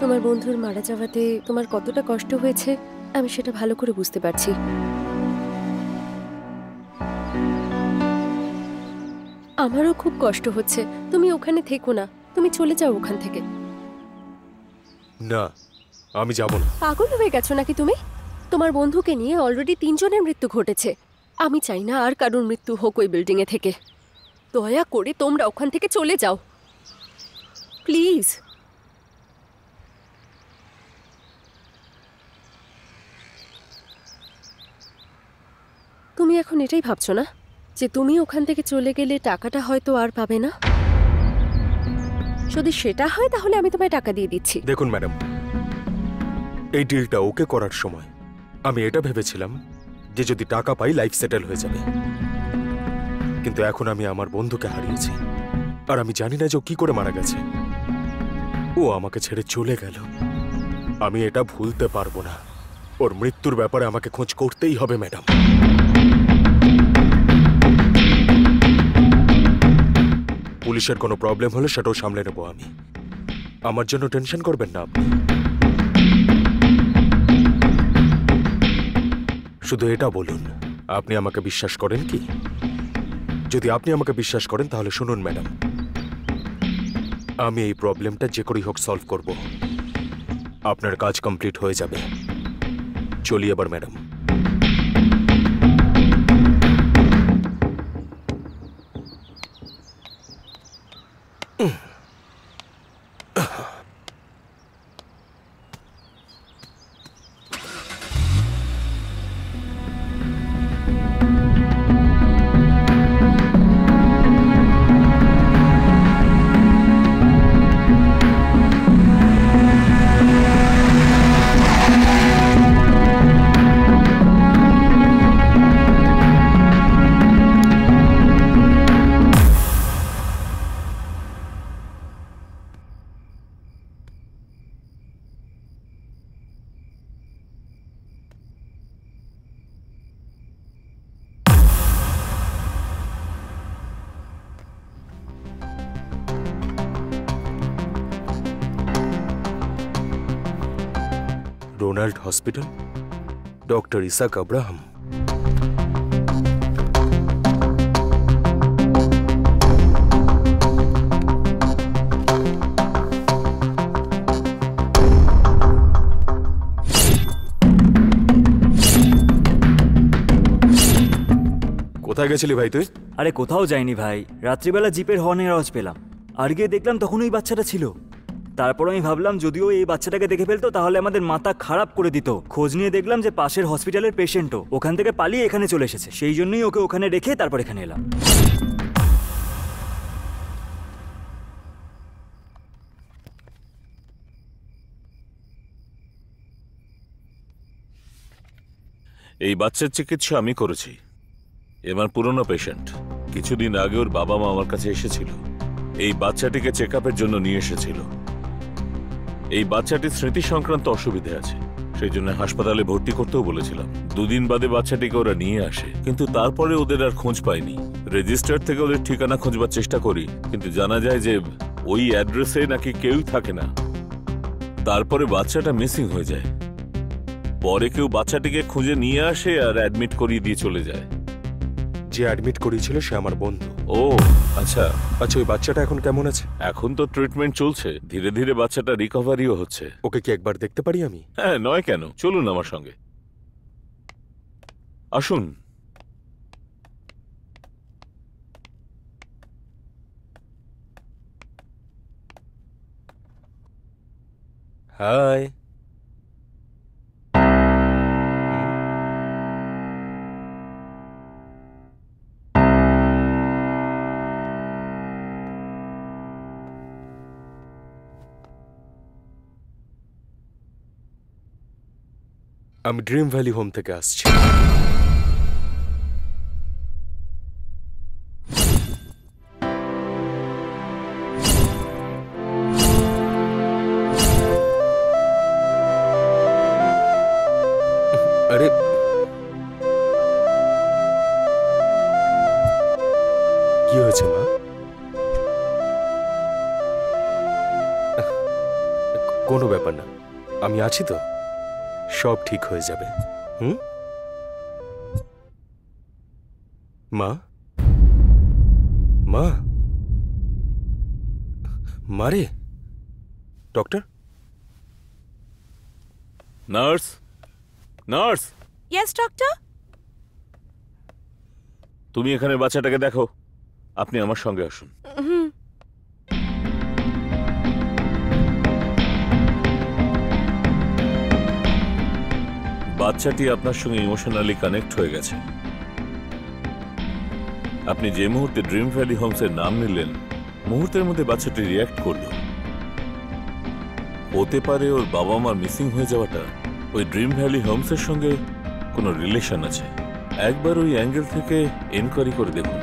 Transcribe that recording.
তোমার বন্ধুর মারা যাওয়াতে তোমার কতটা কষ্ট হয়েছে আমি সেটা ভালো করে বুঝতে পারছি। আমারও খুব কষ্ট হচ্ছে। তুমি ওখানে থেকো না, তুমি চলে যাও ওখান থেকে। না, আমি যাব না। পাগল হয়ে গেছো নাকি তুমি? তোমার বন্ধুকে নিয়ে অলরেডি 3 জনের মৃত্যু ঘটেছে। আমি চাই না আর কারোর মৃত্যু হোক ওই বিল্ডিং এ থেকে। দয়া করে তোমরা ওখান থেকে চলে যাও প্লিজ। তুমি এখন এটাই ভাবছো না যে তুমি ওখান থেকে চলে গেলে টাকাটা হয়তো আর পাবে না? যদি সেটা হয় তাহলে আমি তোমায় টাকা দিয়ে দিচ্ছি। দেখুন ম্যাডাম, এই ডিলটা ওকে করার সময় আমি এটা ভেবেছিলাম যে যদি টাকা পাই লাইফ সেটেল হয়ে যাবে, কিন্তু এখন আমি আমার বন্ধুকে হারিয়েছি আর আমি জানি না যে ও কি করে মারা গেছে। ও আমাকে ছেড়ে চলে গেল, আমি এটা ভুলতে পারবো না। ওর মৃত্যুর ব্যাপারে আমাকে খোঁজ করতেই হবে ম্যাডাম। পুলিশের কোনো প্রবলেম হলে সেটাও সামলে নেবো আমি। আমার জন্য টেনশন করবেন না আপনি। শুধু এটা বলুন, আপনি আমাকে বিশ্বাস করেন কি? যদি আপনি আমাকে বিশ্বাস করেন তাহলে শুনুন ম্যাডাম, আমি এই প্রবলেমটা যে করেই হোক সলভ করব। আপনার কাজ কমপ্লিট হয়ে যাবে। চলি এবার madam. Ronald hospital, doctor Isaac Abraham. কোথায় গেছিলি ভাই তুই? আরে কোথাও যাইনি ভাই, রাত্রিবেলা জিপের হর্নের আওয়াজ পেলাম আর গিয়ে দেখলাম তখন ওই বাচ্চাটা ছিল। তারপর আমি ভাবলাম যদিও এই বাচ্চাটাকে দেখে ফেলতো তাহলে আমাদের মাথা খারাপ করে দিত। খোঁজ নিয়ে দেখলাম যে পাশের হসপিটালের পেশেন্টও ওখান থেকে পালিয়ে এখানে চলে এসেছে। সেই জন্যই ওকে ওখানে রেখে তারপর এখানে এলাম। এই বাচ্চার চিকিৎসা আমি করেছি। এবার পুরনো পেশেন্ট। কিছুদিন আগে ওর বাবা মা আমার কাছে এসেছিল, এই বাচ্চাটিকে চেক আপের জন্য নিয়ে এসেছিল। এই বাচ্চাটির স্মৃতি সংক্রান্ত অসুবিধে আছে, সেই জন্য হাসপাতালে ভর্তি করতেও বলেছিলাম। 2 দিন বাদে বাচ্চাটিকে ওরা নিয়ে আসে, কিন্তু তারপরে ওদের আর খোঁজ পাইনি। রেজিস্টার থেকে ওদের ঠিকানা খুঁজবার চেষ্টা করি, কিন্তু জানা যায় যে ওই অ্যাড্রেসে নাকি কেউই থাকে না। তারপরে বাচ্চাটা মিসিং হয়ে যায়। পরে কেউ বাচ্চাটিকে খুঁজে নিয়ে আসে আর অ্যাডমিট করিয়ে দিয়ে চলে যায়। যে অ্যাডমিট করিয়েছিল সে আমার বন্ধু। ও আচ্ছা। আচ্ছা, ওই বাচ্চাটা এখন কেমন আছে? এখন তো ট্রিটমেন্ট চলছে, ধীরে ধীরে বাচ্চাটা রিকভারিও হচ্ছে। ওকে কি একবার দেখতে পারি আমি? হ্যাঁ, নয় কেন, চলুন আমার সঙ্গে, আসুন। হাই। আমি ড্রিম ভ্যালি হোম থেকে আসছি। আরে কি হয়েছে মা? কোনো ব্যাপার না, আমি আছি তো, সব ঠিক হয়ে যাবে। হুম? মা, মা, মারে, doctor, nurse, nurse, yes doctor. তুমি এখানে বাচ্চাটাকে দেখো। আপনি আমার সঙ্গে আসুন। বাচ্চাটি আপনার সঙ্গে ইমোশনালি কানেক্ট হয়ে গেছে। আপনি যে মুহূর্তে ড্রিম ভ্যালি হোমসের নাম নিলেন, মুহূর্তের মধ্যে বাচ্চাটি রিয়্যাক্ট করলো। হতে পারে ওর বাবা মার মিসিং হয়ে যাওয়াটা ওই ড্রিম ভ্যালি হোমসের সঙ্গে কোনো রিলেশন আছে। একবার ওই অ্যাঙ্গেল থেকে এনকোয়ারি করে দেখুন।